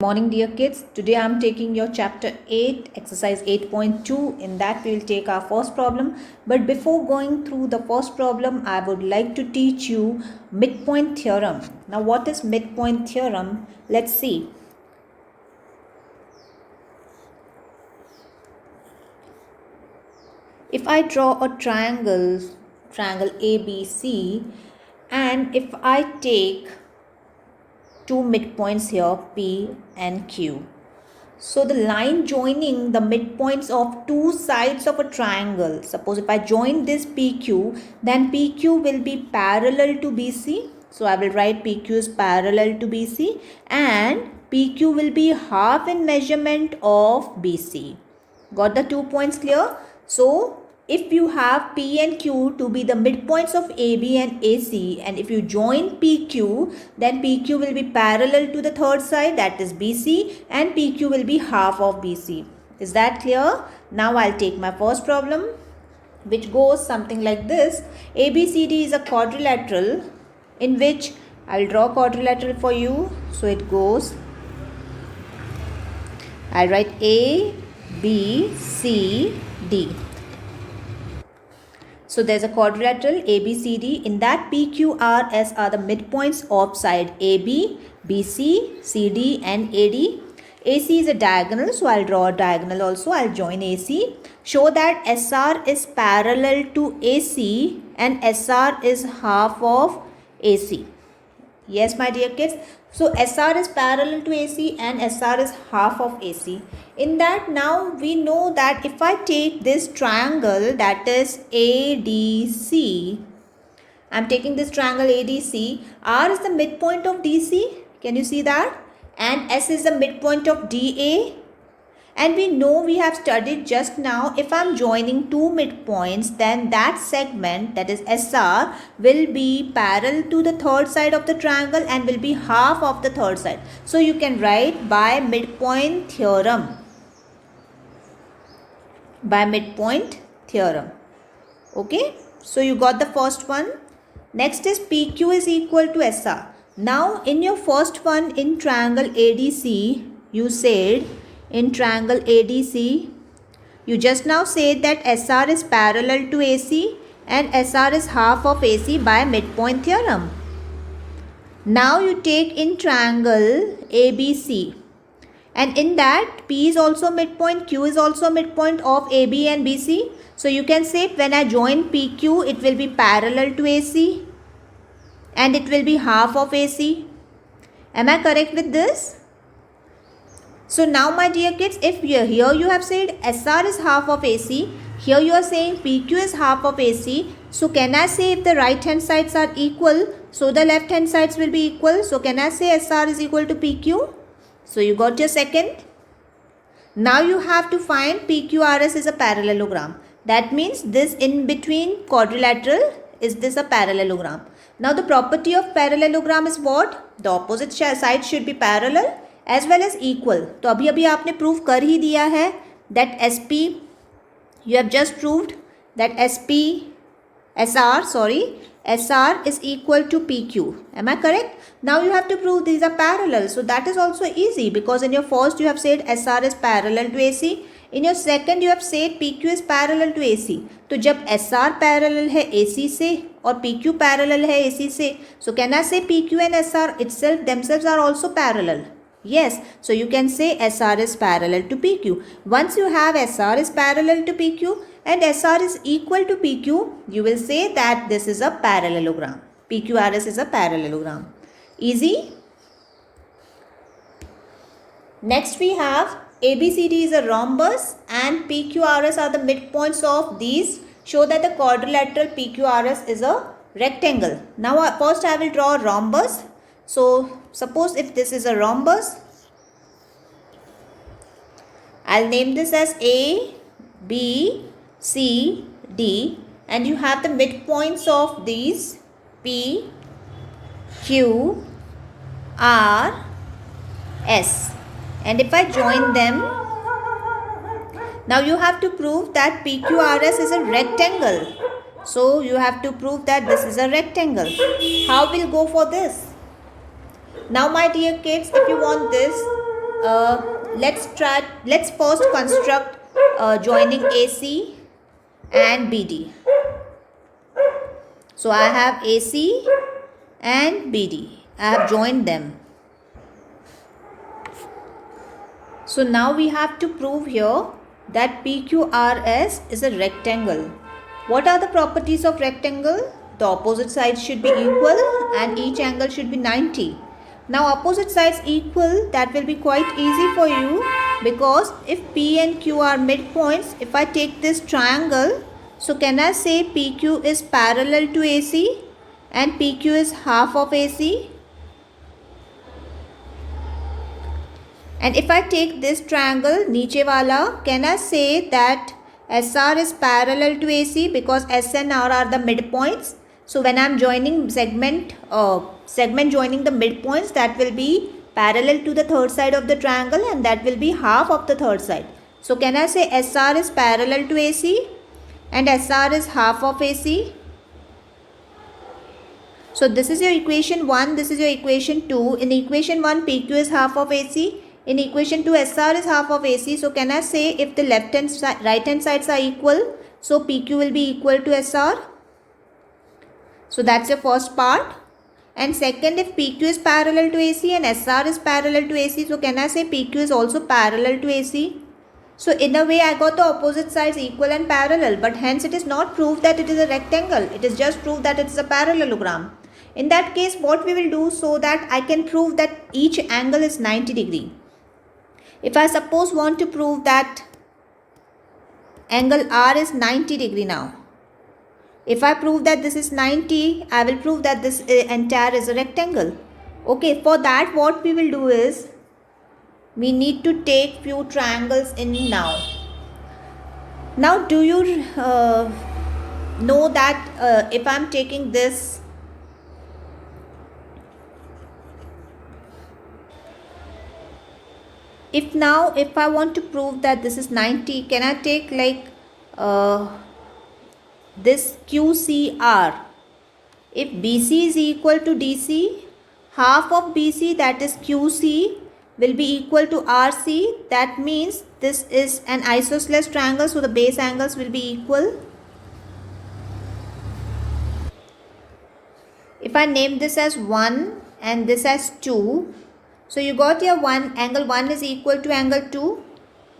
Morning dear kids, today I am taking your chapter 8 exercise 8.2. In that we will take our first problem, but before going through the first problem I would like to teach you midpoint theorem. Now what is midpoint theorem? Let's see. If I draw a triangle ABC, and if I take two midpoints here P and Q. So the line joining the midpoints of two sides of a triangle, suppose if I join this PQ, then PQ will be parallel to BC. So I will write PQ is parallel to BC and PQ will be half in measurement of BC. Got the 2 points clear? So if you have P and Q to be the midpoints of AB and AC, and if you join PQ, then PQ will be parallel to the third side, that is BC, and PQ will be half of BC. Is that clear? Now I'll take my first problem, which goes something like this. ABCD is a quadrilateral in which I'll draw quadrilateral for you. So it goes, I'll write A, B, C, D. So there's a quadrilateral ABCD. In that PQRS are the midpoints of side AB, BC, CD and AD. AC is a diagonal, so I'll draw a diagonal also. I'll join AC. Show that SR is parallel to AC and SR is half of AC. Yes, my dear kids. So SR is parallel to AC and SR is half of AC. In that, now we know that if I take this triangle, that is ADC, I'm taking this triangle ADC. R is the midpoint of DC. Can you see that? And S is the midpoint of DA. And we know, we have studied just now, if I am joining two midpoints, then that segment, that is SR, will be parallel to the third side of the triangle and will be half of the third side. So you can write by midpoint theorem. By midpoint theorem. Okay. So you got the first one. Next is PQ is equal to SR. Now in your first one, in triangle ADC, you said, in triangle ADC, you just now said that SR is parallel to AC and SR is half of AC by midpoint theorem. Now you take in triangle ABC, and in that P is also midpoint, Q is also midpoint of AB and BC. So you can say when I join PQ, it will be parallel to AC and it will be half of AC. Am I correct with this? So now my dear kids, if here you have said SR is half of AC, here you are saying PQ is half of AC. So can I say if the right hand sides are equal, so the left hand sides will be equal. So can I say SR is equal to PQ? So you got your second. Now you have to find PQRS is a parallelogram. That means this in between quadrilateral, is this a parallelogram? Now the property of parallelogram is what? The opposite side should be parallel as well as equal. तो अभी आपने prove कर ही दिया है that SP, you have just proved that SR is equal to PQ. Am I correct? Now you have to prove these are parallel. So that is also easy, because in your first you have said SR is parallel to AC. In your second you have said PQ is parallel to AC. तो जब SR parallel है AC से और PQ parallel है AC से, so can I say PQ and SR themselves are also parallel? Yes, so you can say SR is parallel to PQ. Once you have SR is parallel to PQ and SR is equal to PQ, you will say that this is a parallelogram. PQRS is a parallelogram. Easy? Next we have ABCD is a rhombus and PQRS are the midpoints of these. Show that the quadrilateral PQRS is a rectangle. Now first I will draw a rhombus. So suppose if this is a rhombus, I'll name this as A, B, C, D, and you have the midpoints of these P, Q, R, S. And if I join them, now you have to prove that PQRS is a rectangle. So you have to prove that this is a rectangle. How will go for this? Now my dear kids, if you want this, let's first construct joining AC and BD. So I have AC and BD. I have joined them. So now we have to prove here that PQRS is a rectangle. What are the properties of rectangle? The opposite sides should be equal and each angle should be 90. Now opposite sides equal, that will be quite easy for you, because if P and Q are midpoints, if I take this triangle, so can I say PQ is parallel to AC and PQ is half of AC? And if I take this triangle, niche wala, can I say that SR is parallel to AC because S and R are the midpoints? So when I am joining segment joining the midpoints, that will be parallel to the third side of the triangle and that will be half of the third side. So can I say SR is parallel to AC and SR is half of AC? So this is your equation 1, this is your equation 2. In equation 1, PQ is half of AC. In equation 2, SR is half of AC. So can I say if the left and right hand sides are equal, so PQ will be equal to SR? So that's your first part. And second, if PQ is parallel to AC and SR is parallel to AC, so can I say PQ is also parallel to AC? So in a way, I got the opposite sides equal and parallel, but hence it is not proved that it is a rectangle. It is just proved that it is a parallelogram. In that case, what we will do, so that I can prove that each angle is 90 degree. If I suppose want to prove that angle R is 90 degree now. If I prove that this is 90, I will prove that this entire is a rectangle. Okay, for that what we will do is, we need to take few triangles in now. Now do you know that if I am taking this, if I want to prove that this is 90, can I take like this QCR? If BC is equal to DC, half of BC, that is QC, will be equal to RC. That means this is an isosceles triangle, so the base angles will be equal. If I name this as 1 and this as 2, so you got your angle 1 is equal to angle 2.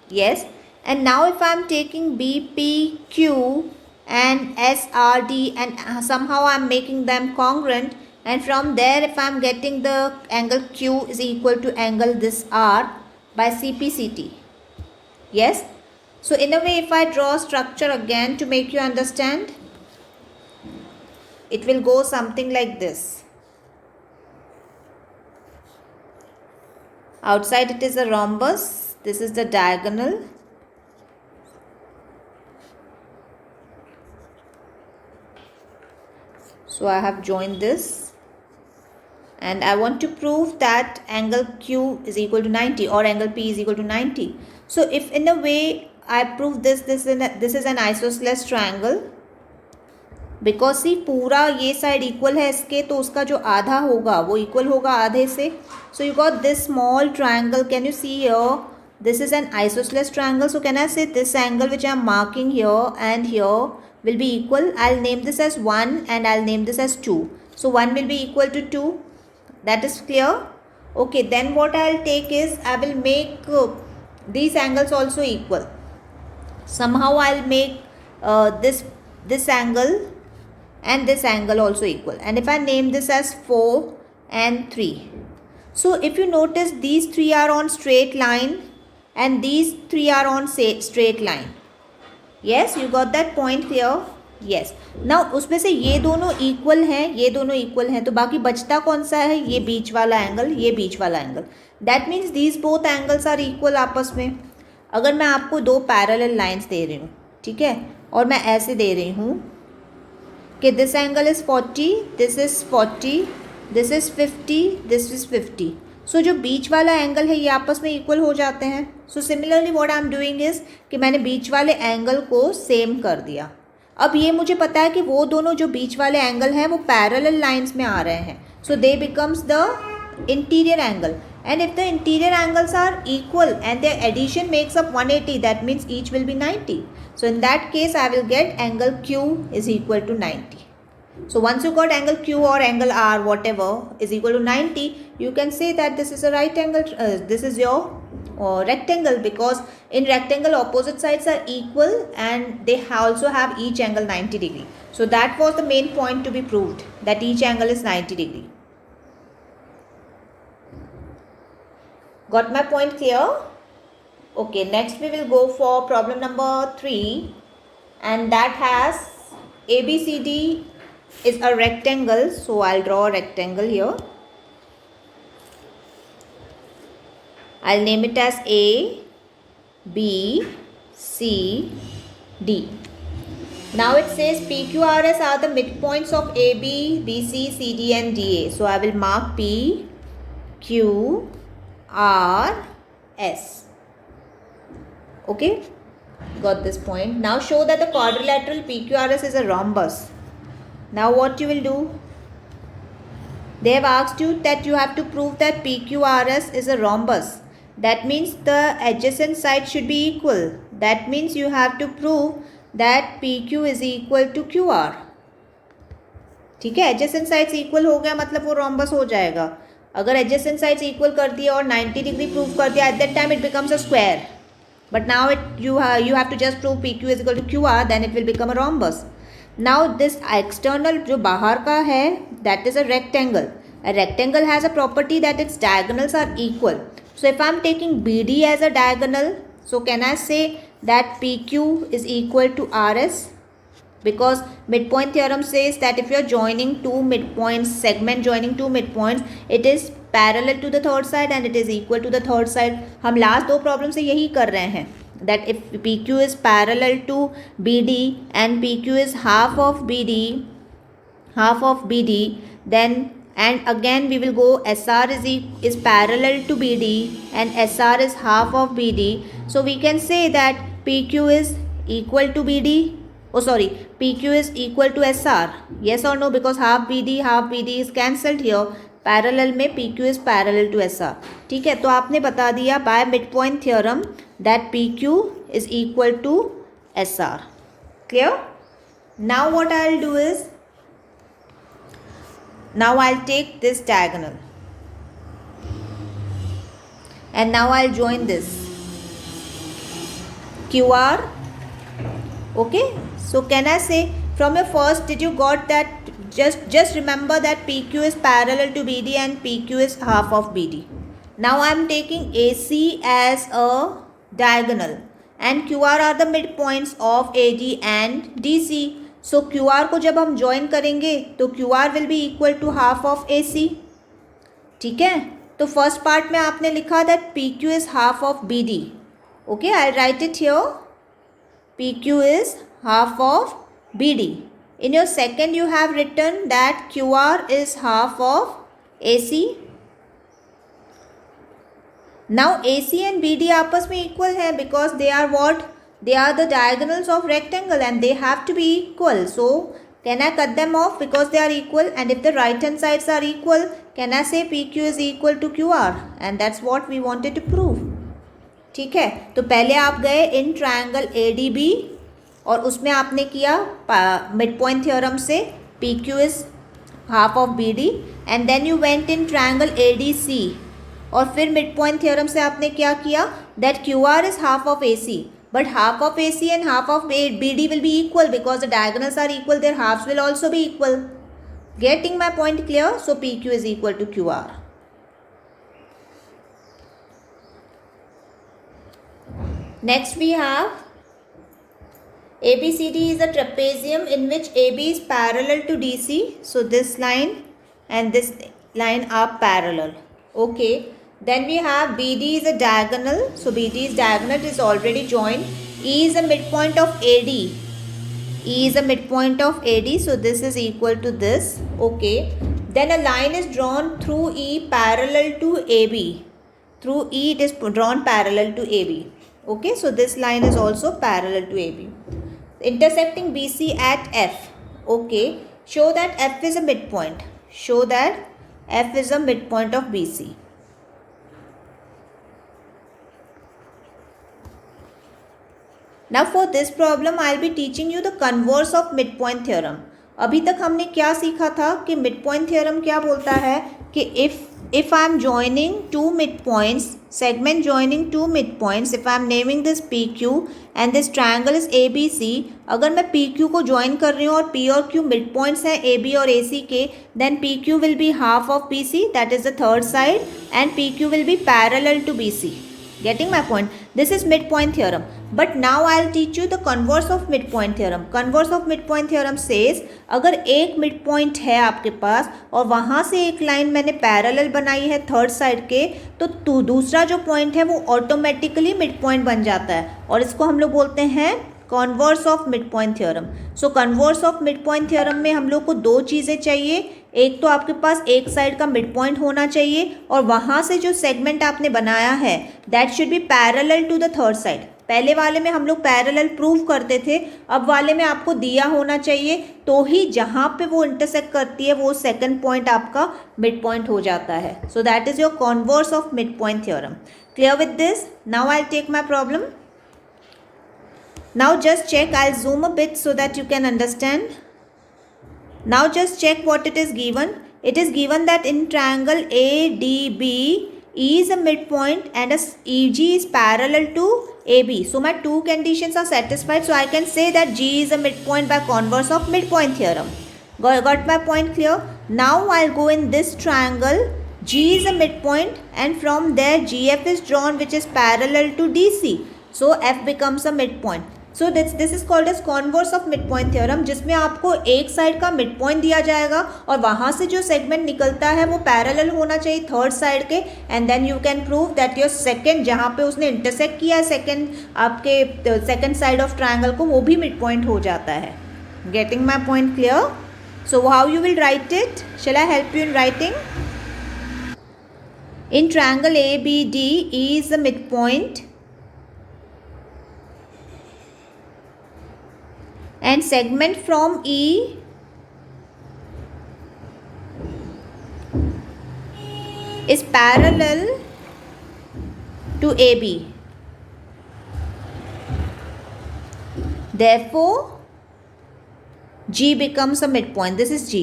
Yes. And now if I am taking BPQ and SRD and somehow I am making them congruent, and from there if I am getting the angle Q is equal to angle this R by CPCT. Yes. So in a way, if I draw structure again to make you understand, it will go something like this. Outside it is a rhombus. This is the diagonal. So I have joined this and I want to prove that angle Q is equal to 90 or angle P is equal to 90. So if in a way I prove this is an isosceles triangle, because see पूरा ये side equal है इसके, तो उसका जो आधा होगा वो equal होगा आधे से. So you got this small triangle. Can you see here? This is an isosceles triangle. So can I say this angle which I am marking here and here will be equal? I'll name this as 1 and I'll name this as 2. So 1 will be equal to 2. That is clear? Okay, then what I'll take is, I will make these angles also equal. Somehow I'll make this angle and this angle also equal. And if I name this as 4 and 3. So if you notice, these 3 are on straight line and these 3 are on straight line. Yes, you got that point here? Yes. Now उसमें से ये दोनों equal हैं, ये दोनों equal हैं, तो बाकी बचता कौन सा है? ये बीच वाला एंगल, ये बीच वाला angle. That means these both angles are equal आपस में. अगर मैं आपको दो पैरेलल लाइंस दे रही हूँ, ठीक है, और मैं ऐसे दे रही हूँ कि this angle is 40, this is 40, this is 50, this is 50. सो जो बीच वाला एंगल है ये आपस में इक्वल हो जाते हैं. So similarly what I am doing is कि मैंने बीच वाले एंगल को सेम कर दिया. अब ये मुझे पता है कि वो दोनों जो बीच वाले एंगल हैं वो पैरेलल लाइंस में आ रहे हैं. So they becomes the interior angle. And if the interior angles are equal and their addition makes up 180, that means each will be 90. So in that case, I will get angle Q is equal to 90. So once you got angle Q or angle R, whatever, is equal to 90, you can say that this is a right angle, this is your rectangle, because in rectangle opposite sides are equal and they also have each angle 90 degree. So that was the main point to be proved, that each angle is 90 degree. Got my point clear? Okay, next we will go for problem number 3, and that has ABCD is a rectangle. So I'll draw a rectangle here. I'll name it as A, B, C, D. Now it says PQRS are the midpoints of AB, BC, CD and DA. So I will mark P, Q, R, S. Okay, got this point. Now show that the quadrilateral PQRS is a rhombus. Now what you will do? They have asked you that you have to prove that PQRS is a rhombus. That means the adjacent sides should be equal. That means you have to prove that PQ is equal to QR. ठीक है, adjacent sides equal हो गया मतलब वो rhombus हो जाएगा. अगर adjacent sides equal कर दिया और 90 degree prove कर दिया, at that time it becomes a square. But now you have to just prove PQ is equal to QR, then it will become a rhombus. Now this external जो बाहर का है, that is a rectangle. A rectangle has a property that its diagonals are equal. So if I am taking BD as a diagonal, so can I say that PQ is equal to RS? Because midpoint theorem says that if you are joining two midpoints, segment joining two midpoints, it is parallel to the third side and it is equal to the third side. हम last दो problem से यही कर रहे हैं, that if PQ is parallel to BD and PQ is half of BD, then and again we will go SR is parallel to BD and SR is half of BD. So we can say that PQ is equal to BD. Oh sorry, PQ is equal to SR. Yes or no? Because half BD is cancelled here. Parallel में PQ is parallel to SR. ठीक है, तो आपने बता दिया by midpoint theorem that PQ is equal to SR. Clear? Now what I'll do is, now I'll take this diagonal and now I'll join this QR. Okay, so can I say from your first, did you got that? Just remember that PQ is parallel to BD and PQ is half of BD. Now I am taking AC as a diagonal and QR are the midpoints of AD and DC. So QR को जब हम join करेंगे तो QR will be equal to half of AC. ठीक है, तो first part में आपने लिखा that PQ is half of BD. Okay, I'll write it here. PQ is half of BD. In your second you have written that QR is half of AC. Now AC and BD आपस में equal है because they are what? They are the diagonals of rectangle and they have to be equal. So can I cut them off because they are equal? And if the right hand sides are equal, can I say PQ is equal to QR? And that's what we wanted to prove. ठीक है, तो पहले आप गए in triangle ADB और उसमें आपने किया मिडपॉइंट थ्योरम से PQ is half of BD and then you went in triangle ADC और फिर मिडपॉइंट थ्योरम से आपने क्या किया that QR is half of AC, but half of AC and half of BD will be equal because the diagonals are equal, their halves will also be equal. Getting my point clear? So PQ is equal to QR. Next we have ABCD is a trapezium in which AB is parallel to DC. So this line and this line are parallel. Okay. Then we have BD is a diagonal. So BD is diagonal, it is already joined. E is a midpoint of AD. E is a midpoint of AD. So this is equal to this. Okay. Then a line is drawn through E parallel to AB. Through E it is drawn parallel to AB. Okay. So this line is also parallel to AB. Intersecting BC at F. Okay. Show that F is a midpoint. Show that F is a midpoint of BC. Now for this problem I will be teaching you the converse of midpoint theorem. अभी तक हमने क्या सीखा था कि midpoint theorem क्या बोलता है कि if I am joining two midpoints, segment joining two midpoints, if I am naming this PQ and this triangle is ABC, अगर मैं PQ को join कर रही हूँ और P और Q midpoints हैं AB और AC के, then PQ will be half of BC, that is the third side, and PQ will be parallel to BC. Getting my point? This is midpoint theorem. But now I'll teach you the converse of midpoint theorem. Converse of midpoint theorem says अगर एक midpoint है आपके पास और वहाँ से एक line मैंने parallel बनाई है थर्ड साइड के, तो दूसरा जो पॉइंट है वो ऑटोमेटिकली midpoint बन जाता है और इसको हम लोग बोलते हैं converse of midpoint theorem. So converse of midpoint theorem में हम लोग को दो चीज़ें चाहिए. एक तो आपके पास एक साइड का मिड पॉइंट होना चाहिए और वहाँ से जो सेगमेंट आपने बनाया है that should be parallel to the third side. पहले वाले में हम लोग पैरेलल प्रूव करते थे, अब वाले में आपको दिया होना चाहिए तो ही जहाँ पे वो इंटरसेक्ट करती है वो सेकंड पॉइंट आपका मिड पॉइंट हो जाता है. So that is your converse of mid point theorem. Clear with this? Now I take my problem. Now just check, I'll zoom a bit so that you can understand. Now just check what it is given. It is given that in triangle ADB, E is a midpoint and EG is parallel to AB. So my two conditions are satisfied. So I can say that G is a midpoint by converse of midpoint theorem. Got my point clear? Now I'll go in this triangle. G is a midpoint and from there GF is drawn which is parallel to DC. So F becomes a midpoint. So this is called as converse of midpoint theorem, जिसमें आपको एक side का mid point दिया जाएगा और वहाँ से जो सेगमेंट निकलता है वो पैरेलल होना चाहिए थर्ड साइड के, and then you can prove that your second जहाँ पे उसने इंटरसेक्ट किया है सेकंड आपके सेकंड साइड ऑफ ट्रायंगल को वो भी मिड पॉइंट हो जाता है. Getting my point clear? So how you will write it? Shall I help you in writing? In triangle ABD, E is the midpoint and segment from E is parallel to AB. Therefore, G becomes a midpoint. This is G.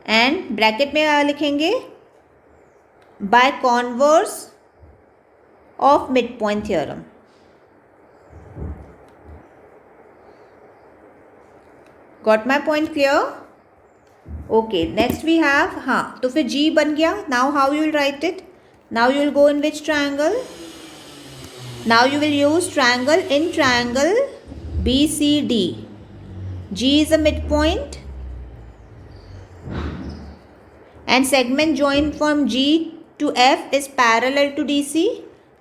And bracket में लिखेंगे by converse of mid point theorem. Got my point clear? Okay, next we have, हाँ तो फिर G बन गया. Now how you will write it? Now you will go in which triangle? Now you will use triangle. In triangle BCD, G is a midpoint and segment joined from G to F is parallel to DC.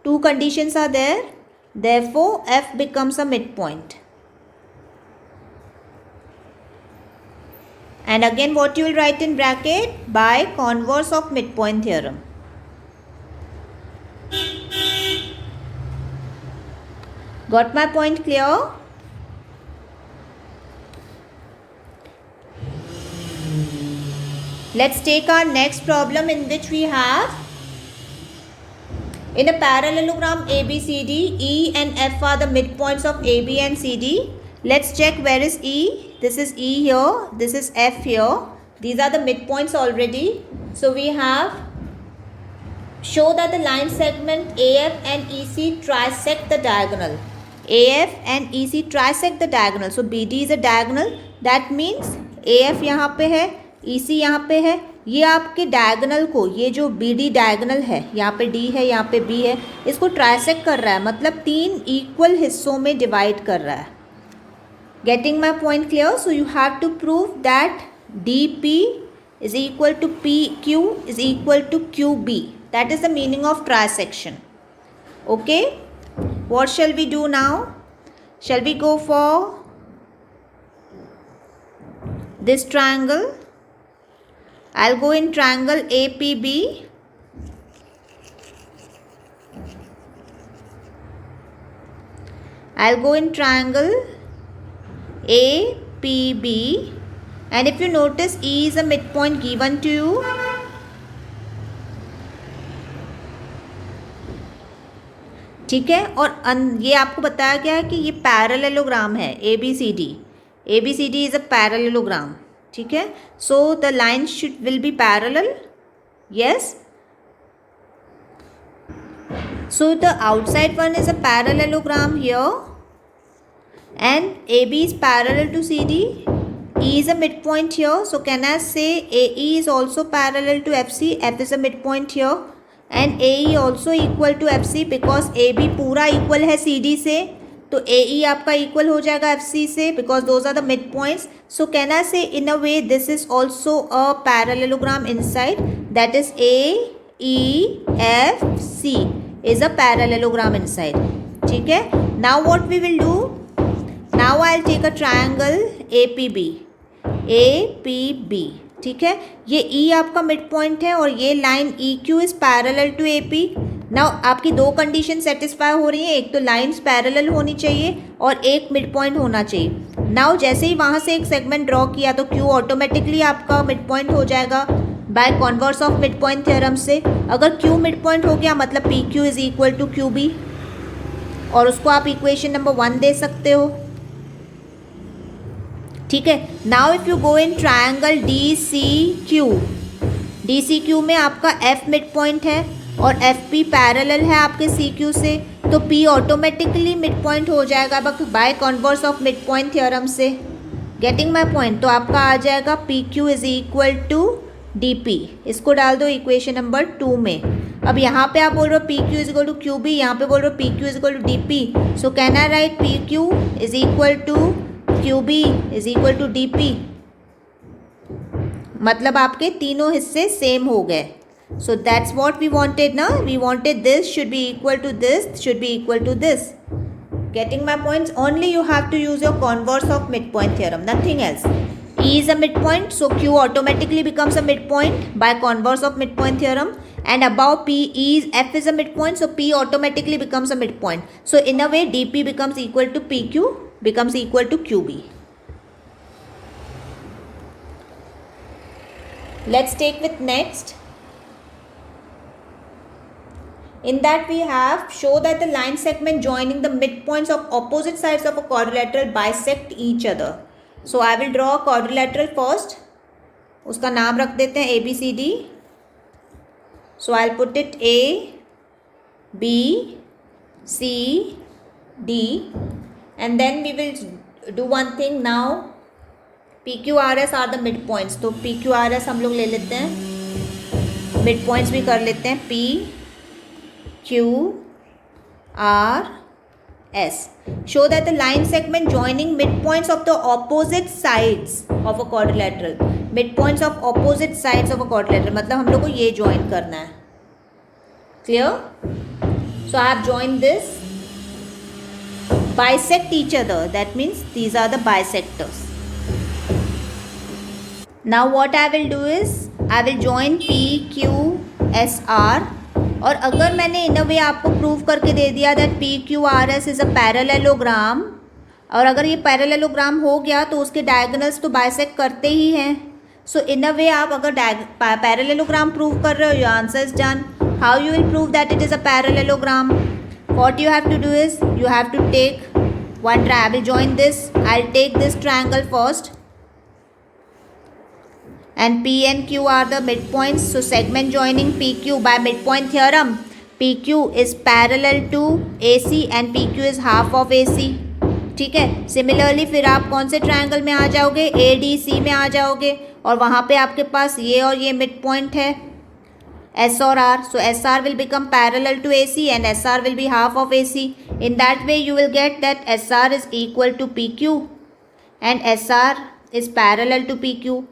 Two conditions are there. Therefore, F becomes a midpoint. And again what you will write in bracket? By converse of midpoint theorem. Got my point clear? Let's take our next problem in which we have in a parallelogram ABCD, E and F are the midpoints of AB and CD. Let's check where is E. This is E here, this is F here. These are the midpoints already. So we have show that the line segment AF and EC trisect the diagonal. AF and EC trisect the diagonal. So BD is a diagonal. That means AF यहाँ पे है, EC यहाँ पे है. ये आपके diagonal को, ये जो BD डायगोनल है, यहाँ पे D है, यहाँ पे B है, इसको ट्राइसेक्ट कर रहा है, मतलब तीन इक्वल हिस्सों में डिवाइड कर रहा है. Getting my point clear? So you have to prove that DP is equal to PQ is equal to QB. That is the meaning of trisection. Okay, what shall we do now? Shall we go for this triangle? I'll go in triangle APB. I'll go in triangle APB, and if you notice E is a midpoint given to you. ठीक है। और ये आपको बताया गया है कि ये पैरेललोग्राम है A B C D is a parallelogram, ठीक है। So the line will be parallel, yes. So the outside one is a parallelogram here, and AB is parallel to CD. E is a midpoint here. So can I say AE is also parallel to FC? F is a midpoint here, and AE also equal to FC because AB पूरा equal है CD से, तो AE आपका equal हो जाएगा FC से because those are the midpoints. So can I say in a way this is also a parallelogram inside, that is AEFC is a parallelogram inside, ठीक है। Now what we will do, now I'll take a triangle APB, ठीक है। ये E आपका mid point है और ये line EQ is parallel to AP। Now आपकी दो कंडीशन सेटिस्फाई हो रही है, एक तो लाइंस पैरेलल होनी चाहिए और एक मिड पॉइंट होना चाहिए। नाउ जैसे ही वहाँ से एक सेगमेंट ड्रॉ किया तो Q ऑटोमेटिकली आपका मिड पॉइंट हो जाएगा by converse of mid point theorem से। अगर Q मिड पॉइंट हो गया मतलब PQ is equal to QB, और उसको आप इक्वेशन नंबर 1 दे सकते हो, ठीक है। Now if you go in triangle DCQ में आपका F मिड पॉइंट है और FP पैरेलल है आपके CQ से, तो P ऑटोमेटिकली मिड पॉइंट हो जाएगा by converse of mid point theorem से। Getting my point? तो आपका आ जाएगा PQ is equal to DP। इसको डाल दो इक्वेशन नंबर 2 में। अब यहाँ पे आप बोल रहे हो PQ is equal to QB, यहाँ पे बोल रहे हो PQ is equal to DP। So can I write PQ is equal to QB is equal to DP, मतलब आपके तीनों हिस्से सेम हो गए। So that's what we wanted ना, we wanted this should be equal to this, should be equal to this. Getting my points? Only you have to use your converse of mid point theorem, nothing else. E is a midpoint, so Q automatically becomes a midpoint by converse of midpoint theorem, and above P, F is a midpoint, so P automatically becomes a midpoint. So in a way DP becomes equal to PQ becomes equal to QB. Let's take with next. In that we have show that the line segment joining the midpoints of opposite sides of a quadrilateral bisect each other. So I will draw a quadrilateral first. उसका नाम रख देते हैं ABCD. So I'll put it A, B, C, D, and then we will do one thing now. PQRS are the midpoints. तो PQRS हम लोग ले लेते हैं, midpoints भी कर लेते हैं P, Q, R, S. Show that the line segment joining midpoints of the opposite sides of a quadrilateral, midpoints of opposite sides of a quadrilateral, मतलब हम लोग को ये join करना है। Clear? So I have joined this, bisect each other, that means these are the bisectors. Now what I will do is I will join P, Q, S, R, और अगर मैंने इन अ वे आपको प्रूव करके दे दिया that PQRS is a parallelogram, और अगर ये parallelogram हो गया तो उसके डायगोनल्स तो बाइसेक्ट करते ही हैं। सो इन अ वे आप अगर पैरेललोग्राम प्रूव कर रहे हो, your answer is done. How you will prove that it is a parallelogram? What you have to do is you have to take one try, I will join this, I will take this triangle first, and P and Q are the midpoints. So segment joining PQ by midpoint theorem, PQ is parallel to AC and PQ is half of AC, ठीक है। Similarly फिर आप कौन से triangle में आ जाओगे? ADC में आ जाओगे, और वहाँ पे आपके पास ये और ये midpoint है S और R. So SR will become parallel to AC and SR will be half of AC. In that way you will get that SR is equal to PQ and SR is parallel to PQ,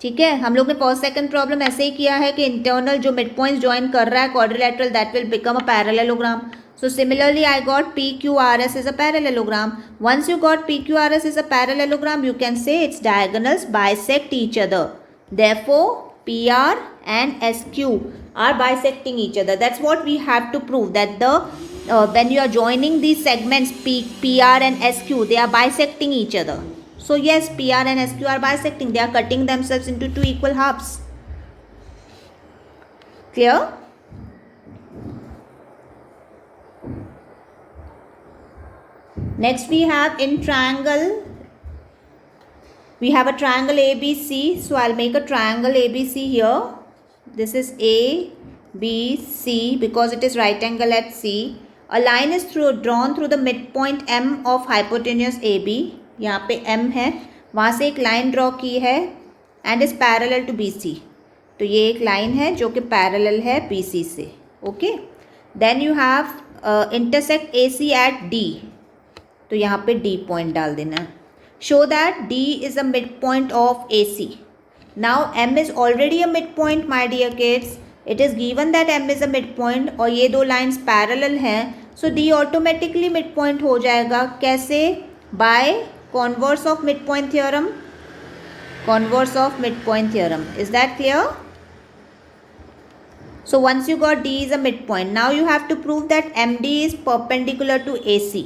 ठीक है। हम लोग ने first second problem ऐसे ही किया है कि internal जो मिड पॉइंट ज्वाइन कर रहा है quadrilateral, that will become a parallelogram. So similarly I got PQRS is a parallelogram. Once you got PQRS is a parallelogram, you can say its diagonals bisect each other, therefore PR and SQ are bisecting each other. That's what we have to prove, that the when you are joining these segments PR and SQ, they are bisecting each other. So yes, PR and SQ are bisecting, they are cutting themselves into two equal halves. Clear? Next we have in triangle, we have a triangle ABC. So I'll make a triangle ABC here. This is ABC because it is right angle at C. A line is drawn through the midpoint M of hypotenuse AB. यहाँ पे M है, वहाँ से एक line draw की है and is parallel to BC. तो ये एक लाइन है जो कि पैरेलल है BC से. Okay. Then you have intersect AC at D. तो यहाँ पे D पॉइंट डाल देना. Show that D is a mid point of AC. Now M is already a mid point my dear kids. It is given that M is a mid point और ये दो lines parallel हैं. So D automatically mid point हो जाएगा. कैसे? By converse of mid point theorem. Converse of midpoint theorem. Is that clear? So once you got D is a midpoint, now you have to prove that MD is perpendicular to AC.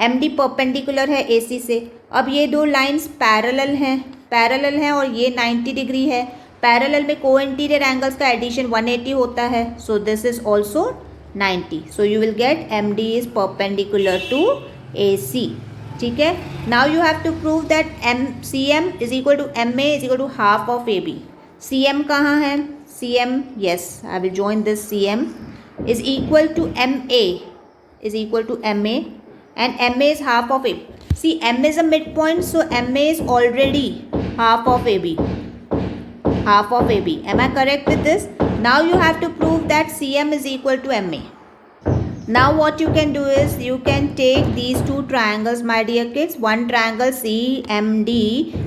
MD perpendicular है AC से. अब ये दो lines parallel हैं और ये 90 degree है. Parallel में co-interior angles का addition 180 होता है. So this is also 90. So you will get MD is perpendicular to AC. ठीक है. Now you have to prove that CM is equal to MA is equal to half of AB. CM कहाँ है? CM, yes, I will join this. CM is equal to MA and MA is half of AB. See, M is a midpoint, so MA is already half of AB. Am I correct with this? Now you have to prove that CM is equal to MA. Now what you can do is you can take these two triangles, my dear kids, one triangle CMD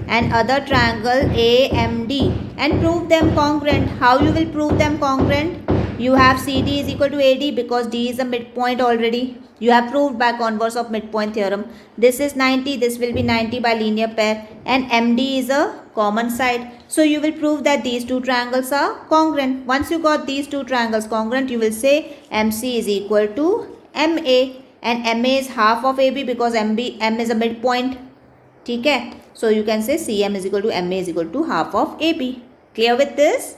and other triangle AMD, and prove them congruent. How you will prove them congruent? You have CD is equal to AD because D is a midpoint already. You have proved by converse of midpoint theorem. This is 90, this will be 90 by linear pair, and MD is a common side. So you will prove that these two triangles are congruent. Once you got these two triangles congruent, you will say MC is equal to MA and MA is half of AB because M is a midpoint. ठीक है? So you can say CM is equal to MA is equal to half of AB. Clear with this?